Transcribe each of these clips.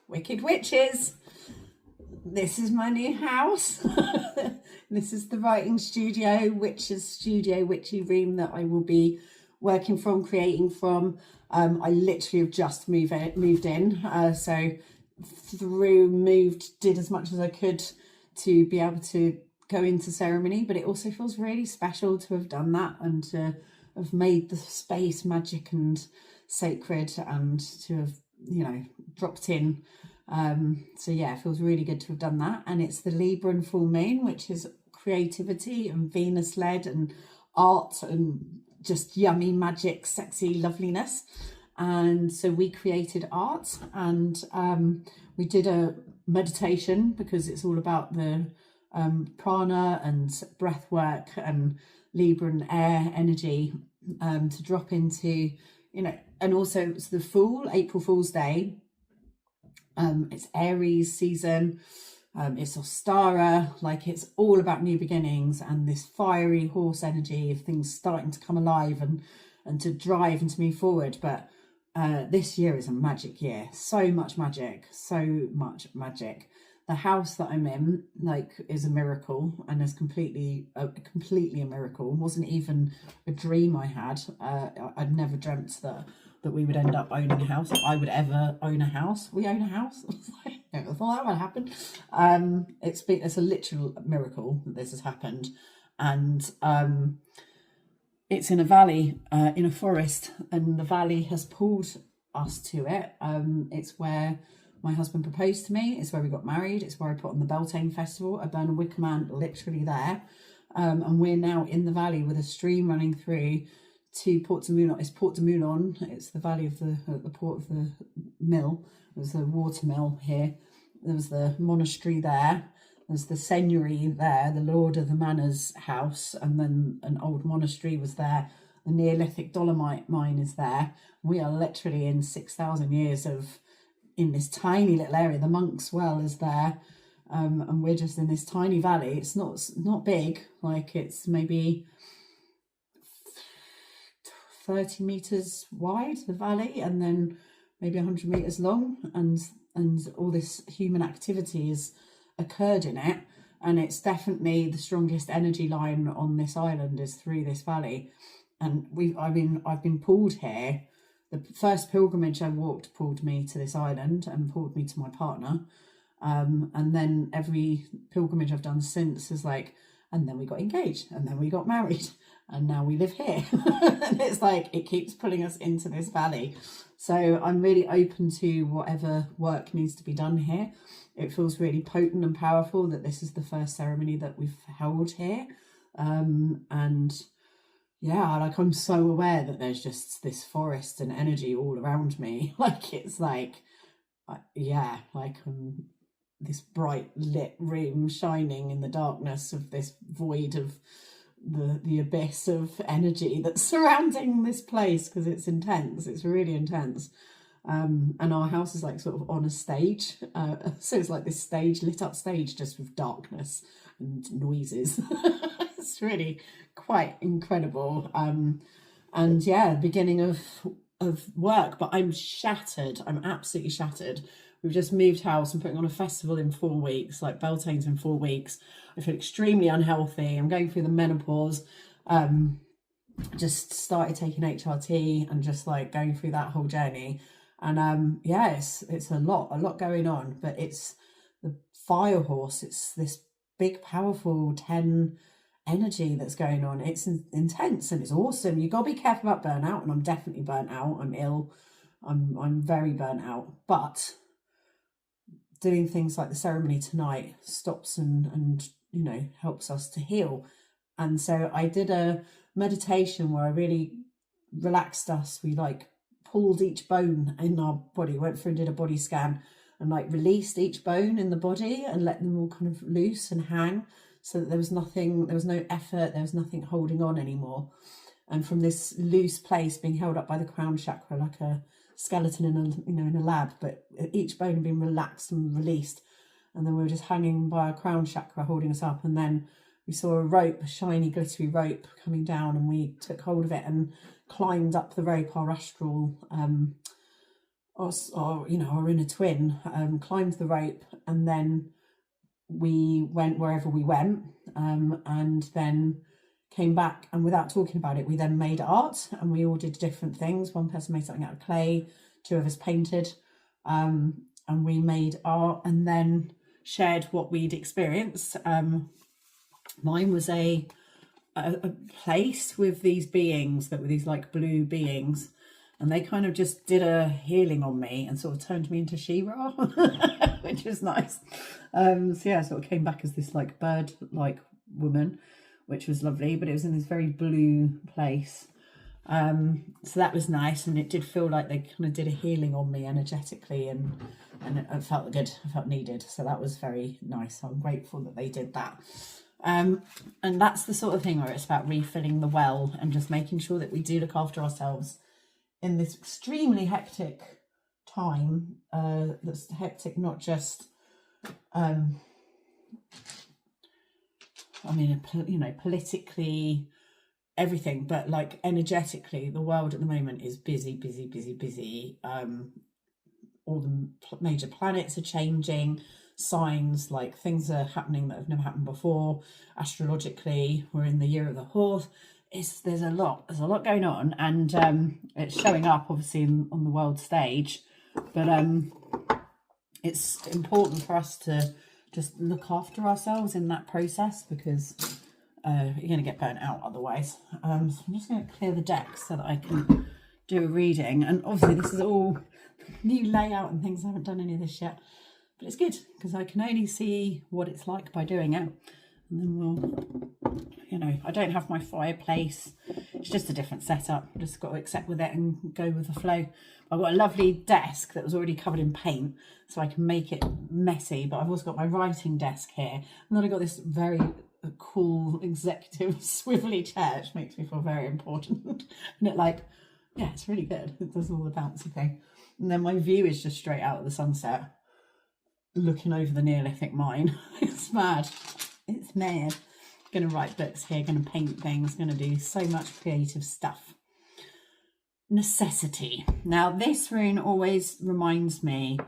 Wicked Witches. This is my new house. This is the writing studio, Witches Studio, Witchy room that I will be working from, creating from. I literally have just moved in. So did as much as I could to be able to go into ceremony, but it also feels really special to have done that and to have made the space magic and sacred and to have, dropped in. So yeah, it feels really good to have done that. And it's the Libra and full moon, which is creativity and Venus led and art and just yummy magic, sexy loveliness. And so we created art and we did a meditation because it's all about the prana and breath work and Libra and air energy to drop into, and also it's the April Fool's Day. It's Aries season. It's Ostara, like it's all about new beginnings and this fiery horse energy of things starting to come alive and to drive and to move forward. But this year is a magic year. So much magic. The house that I'm in, is a miracle and is completely a miracle. It wasn't even a dream I had. I'd never dreamt that we would end up owning a house. I would ever own a house. We own a house. I never thought that would happen. It's a literal miracle that this has happened, and it's in a valley, in a forest, and the valley has pulled us to it. It's where my husband proposed to me. It's where we got married. It's where I put on the Beltane Festival. I burned a wicker man literally there, and we're now in the valley with a stream running through to Port de Mounon. It's Port de Mounon. It's the valley of the port of the mill. There's the water mill here. There was the monastery there. There's the seigneury there, the Lord of the Manor's house, and then an old monastery was there. The Neolithic dolomite mine is there. We are literally in 6,000 years in this tiny little area. The monk's well is there, and we're just in this tiny valley. It's not big, it's maybe 30 meters wide, the valley, and then maybe 100 meters long, and all this human activity has occurred in it, and it's definitely the strongest energy line on this island is through this valley. And I've been pulled here. The first pilgrimage I walked pulled me to this island and pulled me to my partner, and then every pilgrimage I've done since is and then we got engaged, and then we got married, and now we live here. And it's it keeps pulling us into this valley. So I'm really open to whatever work needs to be done here. It feels really potent and powerful that this is the first ceremony that we've held here. And yeah, I'm so aware that there's just this forest and energy all around me. This bright lit room shining in the darkness of this void of the abyss of energy that's surrounding this place, because it's intense. It's really intense. And our house is sort of on a stage, so it's this stage, lit up stage, just with darkness and noises. It's really quite incredible. And yeah, beginning of work, but I'm shattered. I'm absolutely shattered. We've just moved house and putting on a festival in 4 weeks, Beltane's in 4 weeks. I feel extremely unhealthy. I'm going through the menopause. Just started taking HRT and just going through that whole journey. And it's a lot going on, but it's the fire horse. It's this big, powerful 10 energy that's going on. It's intense and it's awesome. You gotta be careful about burnout, and I'm definitely burnt out. I'm ill. I'm very burnt out, but doing things like the ceremony tonight stops and helps us to heal. And so I did a meditation where I really relaxed us. We pulled each bone in our body, went through and did a body scan, and released each bone in the body and let them all kind of loose and hang, so that there was no effort, there was nothing holding on anymore. And from this loose place being held up by the crown chakra, like a skeleton in a lab, but each bone had been relaxed and released, and then we were just hanging by our crown chakra holding us up. And then we saw a rope, a shiny glittery rope coming down, and we took hold of it and climbed up the rope, our astral or you know, or in a twin, climbed the rope, and then we went wherever we went, and then came back, and without talking about it, we then made art, and we all did different things. One person made something out of clay, two of us painted, and we made art and then shared what we'd experienced. Mine was a place with these beings that were these like blue beings, and they kind of just did a healing on me and sort of turned me into She-Ra, which was nice. So yeah, I sort of came back as this like bird like woman, which was lovely, but it was in this very blue place. So that was nice, and it did feel like they kind of did a healing on me energetically, and it felt good, I felt needed. So that was very nice. I'm grateful that they did that. And that's the sort of thing where it's about refilling the well and just making sure that we do look after ourselves in this extremely hectic time. That's hectic, not just, I mean, you know, politically, everything, but like energetically, the world at the moment is busy. All the major planets are changing, signs, like things are happening that have never happened before. Astrologically, we're in the year of the horse. There's a lot going on, and it's showing up obviously on the world stage, but it's important for us to just look after ourselves in that process, because you're going to get burnt out otherwise. So I'm just going to clear the deck so that I can do a reading. And obviously this is all new layout and things. I haven't done any of this yet, but it's good because I can only see what it's like by doing it. And then we'll, you know, I don't have my fireplace. It's just a different setup. I've just got to accept with it and go with the flow. I've got a lovely desk that was already covered in paint, so I can make it messy. But I've also got my writing desk here. And then I've got this very cool executive swivelly chair, which makes me feel very important. And it like, yeah, it's really good. It does all the bouncy thing. And then my view is just straight out of the sunset, looking over the Neolithic mine. It's mad. It's mad. Going to write books here, going to paint things, going to do so much creative stuff. Necessity. Now, this rune always reminds me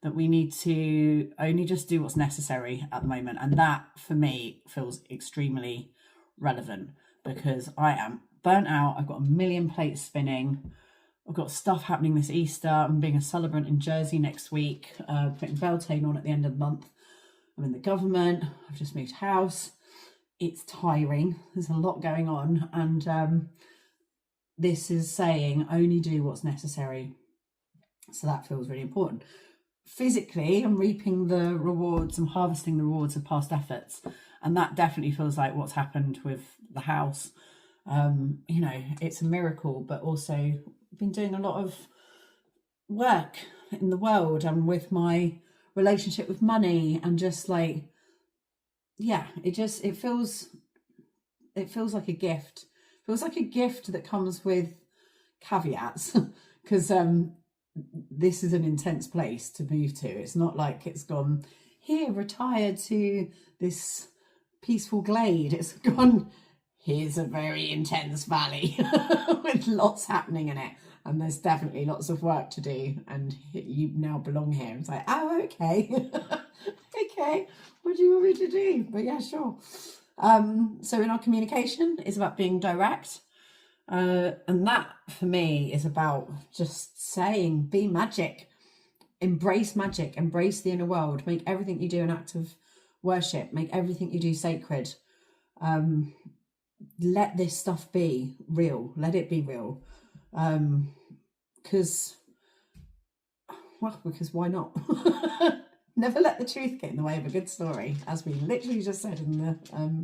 that we need to only just do what's necessary at the moment. And that, for me, feels extremely relevant because I am burnt out. I've got a million plates spinning. I've got stuff happening this Easter. I'm being a celebrant in Jersey next week, putting Beltane on at the end of the month. I'm in the government. I've just moved house. It's tiring. There's a lot going on. And this is saying only do what's necessary. So that feels really important. Physically, I'm reaping the rewards, I'm harvesting the rewards of past efforts. And that definitely feels like what's happened with the house. You know, it's a miracle, but also been doing a lot of work in the world and with my relationship with money, and just like, yeah, it feels like a gift. It feels like a gift that comes with caveats, because this is an intense place to move to. It's not like it's gone here, retired to this peaceful glade. It's gone, here's a very intense valley with lots happening in it. And there's definitely lots of work to do. And you now belong here. It's like, oh, okay. Okay. What do you want me to do? But yeah, sure. So in our communication, it's about being direct. And that for me is about just saying, be magic, embrace the inner world, make everything you do an act of worship, make everything you do sacred. Let this stuff be real, let it be real. Because why not? Never let the truth get in the way of a good story, as we literally just said in the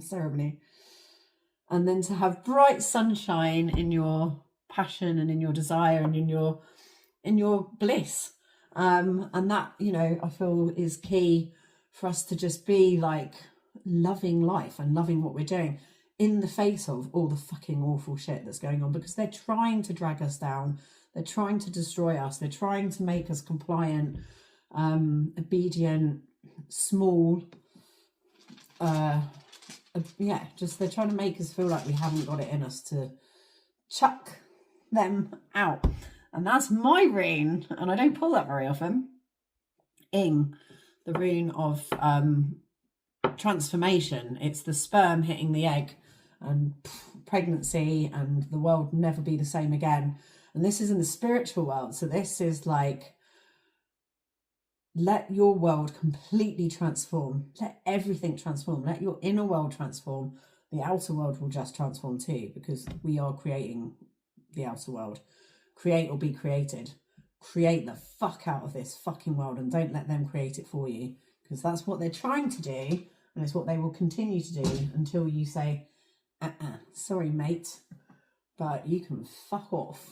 ceremony. And then to have bright sunshine in your passion and in your desire and in your bliss. And that, you know, I feel is key for us to just be like loving life and loving what we're doing in the face of all the fucking awful shit that's going on, because they're trying to drag us down. They're trying to destroy us. They're trying to make us compliant, obedient, small, just they're trying to make us feel like we haven't got it in us to chuck them out. And that's my rune, and I don't pull that very often. Ing, the rune of transformation. It's the sperm hitting the egg and pregnancy, and the world will never be the same again. And this is in the spiritual world. So this is like, let your world completely transform. Let everything transform. Let your inner world transform. The outer world will just transform too, because we are creating the outer world. Create or be created. Create the fuck out of this fucking world, and don't let them create it for you, because that's what they're trying to do, and it's what they will continue to do until you say, sorry mate, but you can fuck off.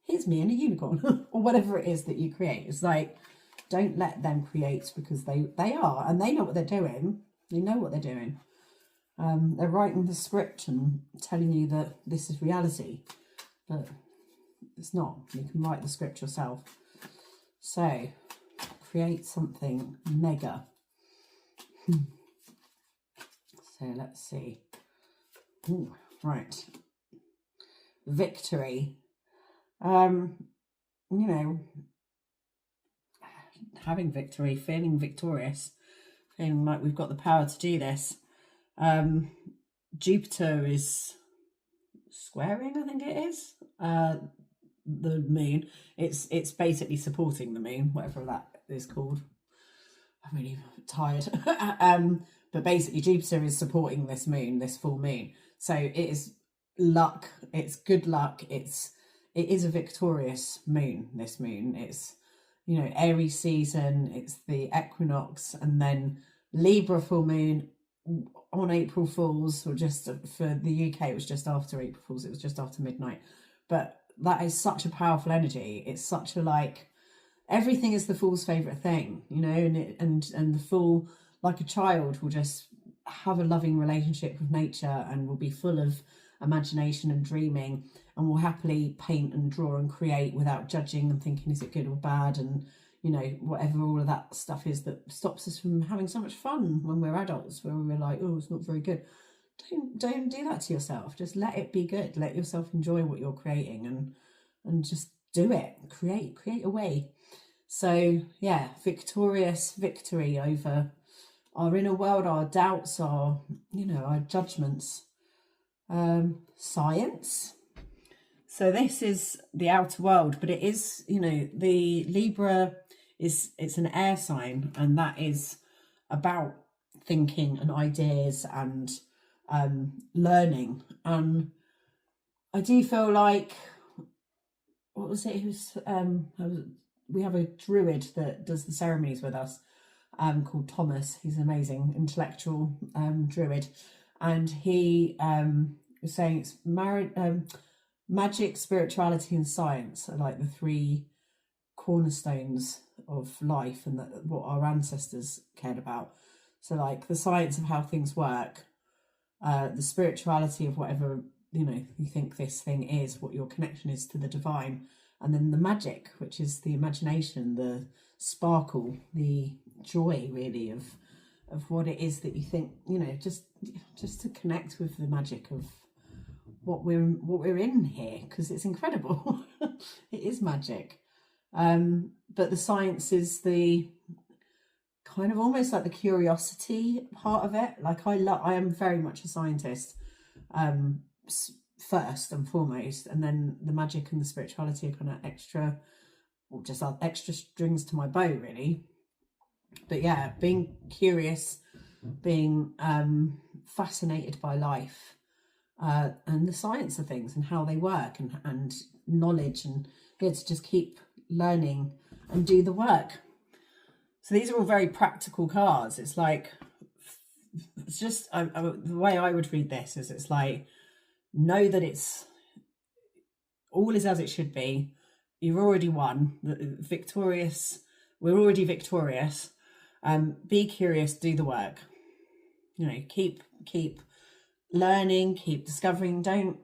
Here's me and a unicorn. Or whatever it is that you create. It's like, don't let them create, because they are, and they know what they're doing. They know what they're doing. They're writing the script and telling you that this is reality, but it's not. You can write the script yourself. So create something mega. So let's see. Ooh, right. Victory. You know, having victory, feeling victorious, feeling like we've got the power to do this. Jupiter is squaring, I think it is, the moon. It's basically supporting the moon, whatever that is called. I'm really tired. But basically Jupiter is supporting this moon, this full moon. So it is luck, it's good luck, it is a victorious moon, this moon. It's, you know, Aries season, it's the equinox, and then Libra full moon on April Fools, or just for the UK, it was just after April Fools, it was just after midnight. But that is such a powerful energy. It's such a, like, everything is the fool's favourite thing, you know, and the fool, like a child, will just have a loving relationship with nature and will be full of imagination and dreaming, and will happily paint and draw and create without judging and thinking, is it good or bad, and, you know, whatever all of that stuff is that stops us from having so much fun when we're adults, where we're like, oh, it's not very good. Don't do that to yourself. Just let it be good. Let yourself enjoy what you're creating, and just do it. Create away. So yeah, victory over our inner world, our doubts, our, you know, our judgments. Science. So this is the outer world, but it is, you know, the Libra it's an air sign, and that is about thinking and ideas and learning. And I do feel like, what was it? We have a druid that does the ceremonies with us, called Thomas. He's an amazing intellectual druid, and he was saying it's magic, spirituality, and science are like the three cornerstones of life, and that what our ancestors cared about. So like the science of how things work, the spirituality of whatever, you know, you think this thing is, what your connection is to the divine, and then the magic, which is the imagination, the sparkle, the joy, really, of what it is that you think, you know, just to connect with the magic of what we're in here, because it's incredible. It is magic. But the science is the kind of almost like the curiosity part of it. Like I am very much a scientist, first and foremost, and then the magic and the spirituality are kind of extra, or just extra strings to my bow, really. But yeah, being curious, being fascinated by life, and the science of things and how they work, and knowledge, and to just keep learning and do the work. So these are all very practical cards. It's like, it's just the way I would read this is, it's like, know that it's all is as it should be. You've already won. Victorious. We're already victorious. Be curious, do the work. You know, keep learning, keep discovering. Don't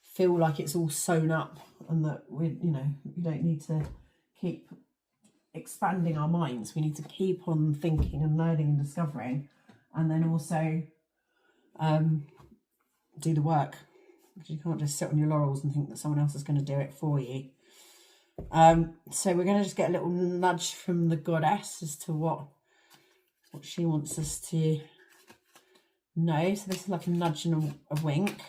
feel like it's all sewn up, and that we don't need to keep expanding our minds. We need to keep on thinking and learning and discovering, and then also do the work. You can't just sit on your laurels and think that someone else is going to do it for you. So we're going to just get a little nudge from the goddess as to what she wants us to know. So this is like a nudge and a wink.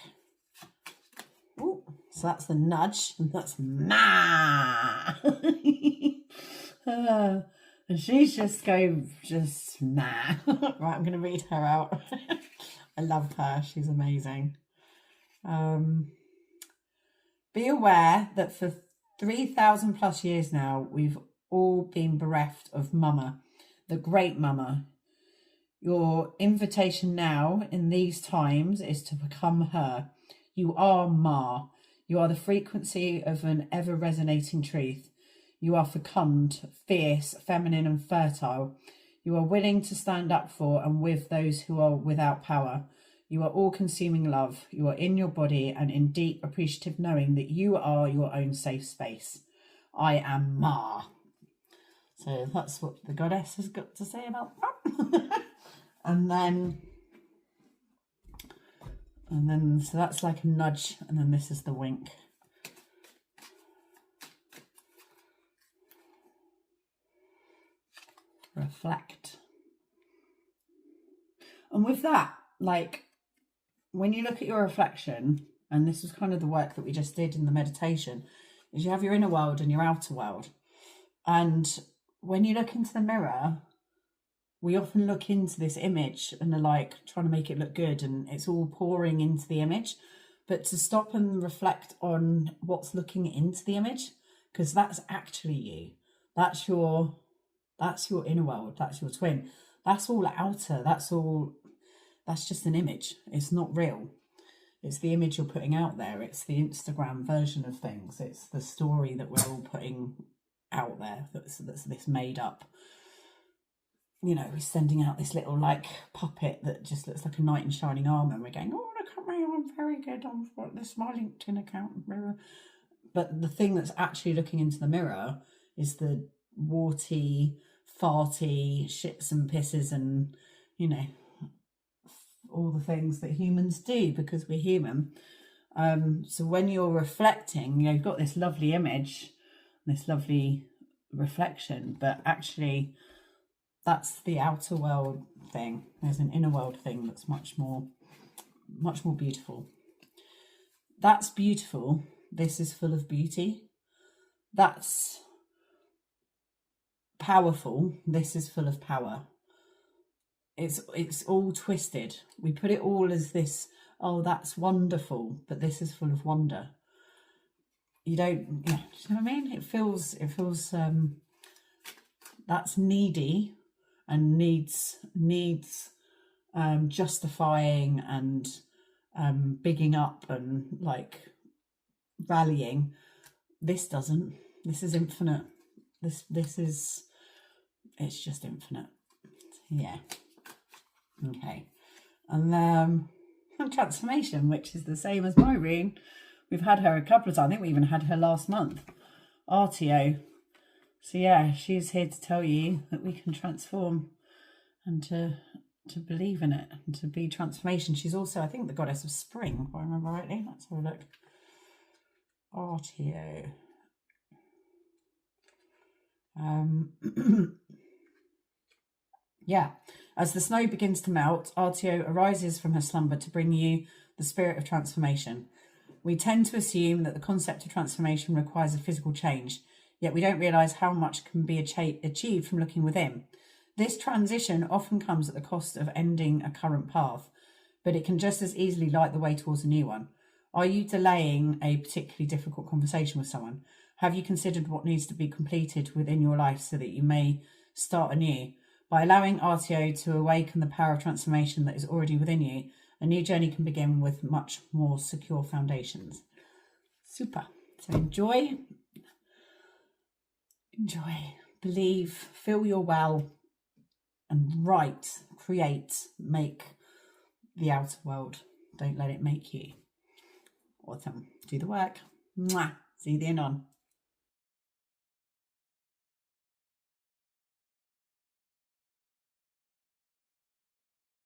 Ooh, so that's the nudge, and that's ma. And she's just going, just nah. Right, I'm going to read her out. I love her. She's amazing. Be aware that for 3,000 plus years now, we've all been bereft of Mama, the great Mama. Your invitation now in these times is to become her. You are Ma. You are the frequency of an ever resonating truth. You are fecund, fierce, feminine and fertile. You are willing to stand up for and with those who are without power. You are all-consuming love. You are in your body and in deep appreciative knowing that you are your own safe space. I am Ma. So that's what the goddess has got to say about that. and then, so that's like a nudge, and then this is the wink. Reflect. And with that, like, when you look at your reflection, and this is kind of the work that we just did in the meditation, is you have your inner world and your outer world. And when you look into the mirror, we often look into this image and are like trying to make it look good, and it's all pouring into the image. But to stop and reflect on what's looking into the image, because that's actually you. That's your inner world. That's your twin. That's all outer. That's just an image. It's not real. It's the image you're putting out there. It's the Instagram version of things. It's the story that we're all putting out there that's this made up. You know, we're sending out this little like puppet that just looks like a knight in shining armour, and we're going, oh, look at me, I'm very good, this is my LinkedIn account. But the thing that's actually looking into the mirror is the warty, farty shits and pisses and, you know, all the things that humans do because we're human. So when you're reflecting, you know, you've got this lovely image, this lovely reflection, but actually that's the outer world thing. There's an inner world thing that's much more beautiful. That's beautiful. This is full of beauty. That's powerful. This is full of power. It's all twisted. We put it all as this, oh, that's wonderful, but this is full of wonder. You don't, yeah, do you know what I mean? It feels that's needy and needs justifying and bigging up and like rallying. This doesn't. This is infinite. This is, it's just infinite. Yeah. Okay. And transformation, which is the same as my rune. We've had her a couple of times. I think we even had her last month. RTO. So yeah, she's here to tell you that we can transform and to believe in it and to be transformation. She's also, I think, the goddess of spring, if I remember rightly. Let's have a look. RTO. Yeah. As the snow begins to melt, RTO arises from her slumber to bring you the spirit of transformation. We tend to assume that the concept of transformation requires a physical change, yet we don't realise how much can be achieved from looking within. This transition often comes at the cost of ending a current path, but it can just as easily light the way towards a new one. Are you delaying a particularly difficult conversation with someone? Have you considered what needs to be completed within your life so that you may start anew? By allowing RTO to awaken the power of transformation that is already within you, a new journey can begin with much more secure foundations. Super. So enjoy, believe, feel your well, and write, create, make the outer world. Don't let it make you. Awesome. Do the work. Mwah. See you then on.